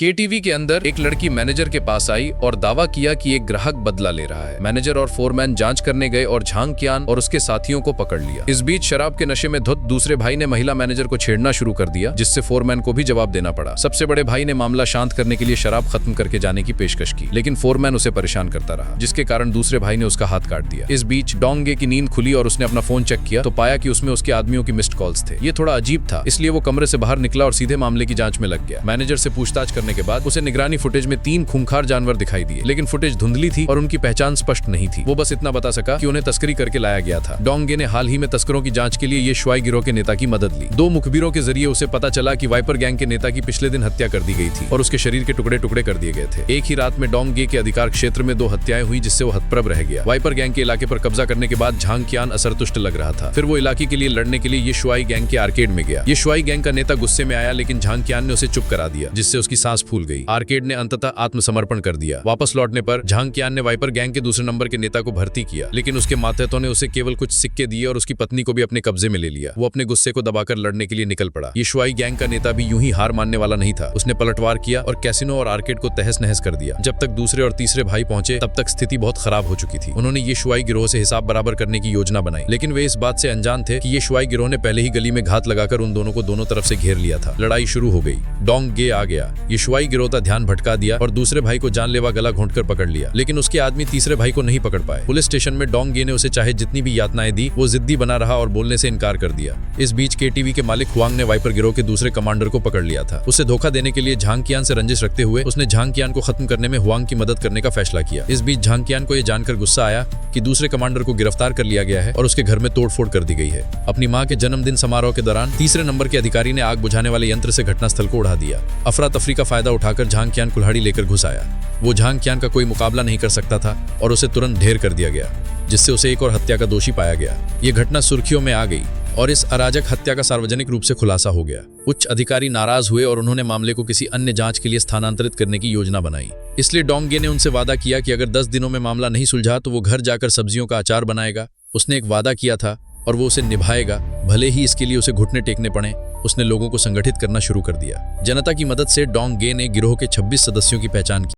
KTV के अंदर एक लड़की मैनेजर के पास आई और दावा किया कि एक ग्राहक बदला ले रहा है। मैनेजर और फोरमैन जांच करने गए और झांग कियान और उसके साथियों को पकड़ लिया। इस बीच शराब के नशे में धुत दूसरे भाई ने महिला मैनेजर को छेड़ना शुरू कर दिया, जिससे फोरमैन को भी जवाब देना पड़ा। सबसे बड़े भाई ने मामला शांत करने के लिए शराब खत्म करके जाने की पेशकश की, लेकिन फोरमैन उसे परेशान करता रहा, जिसके कारण दूसरे भाई ने उसका हाथ काट दिया। इस बीच डोंगे की नींद खुली और उसने अपना फोन चेक किया तो पाया कि उसमें उसके आदमियों की मिस्ड कॉल्स थे। ये थोड़ा अजीब था, इसलिए वो कमरे से बाहर निकला और सीधे मामले की जांच में लग गया। मैनेजर से पूछताछ करने के बाद उसे निगरानी फुटेज में 3 खूंखार जानवर दिखाई दिए, लेकिन फुटेज धुंधली थी और उनकी पहचान स्पष्ट नहीं थी। वो बस इतना बता सका कि उन्हें तस्करी करके लाया गया था। डोंगे ने हाल ही में तस्करों की जांच के लिए ये शुआई गिरोह के नेता की मदद ली। 2 मुखबिरों के जरिए उसे पता चला कि वाइपर गैंग के नेता की पिछले दिन हत्या कर दी गई थी और उसके शरीर के टुकड़े टुकड़े कर दिए गए थे। एक ही रात में डोंगे के अधिकार क्षेत्र में 2 हत्याएं हुई, जिससे वो हतप्रभ रह गया। वाइपर गैंग के इलाके पर कब्जा करने के बाद झांग कियान असंतुष्ट लग रहा था। फिर वो इलाके के लिए लड़ने के लिए ये शुआई गैंग के आर्केड में गया। ये शुआई गैंग का नेता गुस्से में आया, लेकिन झांग कियान ने उसे चुप करा दिया, जिससे उसकी सांस फूल गई। आर्केड ने अंततः आत्मसमर्पण कर दिया। वापस लौटने पर झांग कियान ने वाइपर गैंग के दूसरे नंबर के नेता को भर्ती किया, लेकिन उसके मातहतों ने उसे केवल कुछ सिक्के दिए और उसकी पत्नी को भी अपने कब्जे में ले लिया। वो अपने गुस्से को दबाकर लड़ने के लिए निकल पड़ा। ये शुआई गैंग का नेता भी यूं ही हार मानने वाला नहीं था। उसने पलटवार किया और कैसीनो और आर्केड को तहस नहस कर दिया। जब तक दूसरे और तीसरे भाई पहुंचे, तब तक स्थिति बहुत खराब हो चुकी थी। उन्होंने ये शुआई गिरोह से हिसाब बराबर करने की योजना बनाई, लेकिन वे इस बात से अनजान थे कि ये शुआई गिरोह ने पहले ही गली में घात लगाकर उन दोनों को दोनों तरफ से घेर लिया था। लड़ाई शुरू हो गई। डोंगे आ गया। ये शुआई गिरोह का ध्यान भटका दिया और दूसरे भाई को जानलेवा गला घोंटकर पकड़ लिया, लेकिन उसके आदमी तीसरे भाई को नहीं पकड़ पाए। पुलिस स्टेशन में डोंगे ने उसे चाहे जितनी भी यातनाएं दी, वो जिद्दी बना रहा और बोलने से इनकार कर दिया। इस बीच केटीवी के मालिक हुआंग ने वाइपर गिरोह के दूसरे कमांडर को पकड़ लिया था। उसे धोखा देने के लिए झांग कियान से रंजिश रखते हुए उसने झांग कियान को खत्म करने में हुआंग की मदद करने का फैसला किया। इस बीच झांग कियान को यह जानकर गुस्सा आया कि दूसरे कमांडर को गिरफ्तार कर लिया गया है और उसके घर में तोड़फोड़ कर दी गई है। अपनी मां के जन्मदिन समारोह के दौरान तीसरे नंबर के अधिकारी ने आग बुझाने वाले यंत्र से घटनास्थल को उड़ा दिया। अफरा तफरी का फायदा उठाकर झांग कियान कुल्हाड़ी लेकर घुस आया। वो झांग कियान का कोई मुकाबला नहीं कर सकता था और उसे तुरंत ढेर कर दिया गया, जिससे उसे एक और हत्या का दोषी पाया गया। ये घटना सुर्खियों में आ गई और इस अराजक हत्या का सार्वजनिक रूप से खुलासा हो गया। उच्च अधिकारी नाराज हुए और उन्होंने मामले को किसी अन्य जांच के लिए स्थानांतरित करने की योजना बनाई। इसलिए डोंगे ने उनसे वादा किया कि अगर 10 दिनों में मामला नहीं सुलझा तो वो घर जाकर सब्जियों का अचार बनाएगा। उसने एक वादा किया था और वो उसे निभाएगा, भले ही इसके लिए उसे घुटने टेकने पड़े। उसने लोगों को संगठित करना शुरू कर दिया। जनता की मदद से डोंगे ने गिरोह के 26 सदस्यों की पहचान की।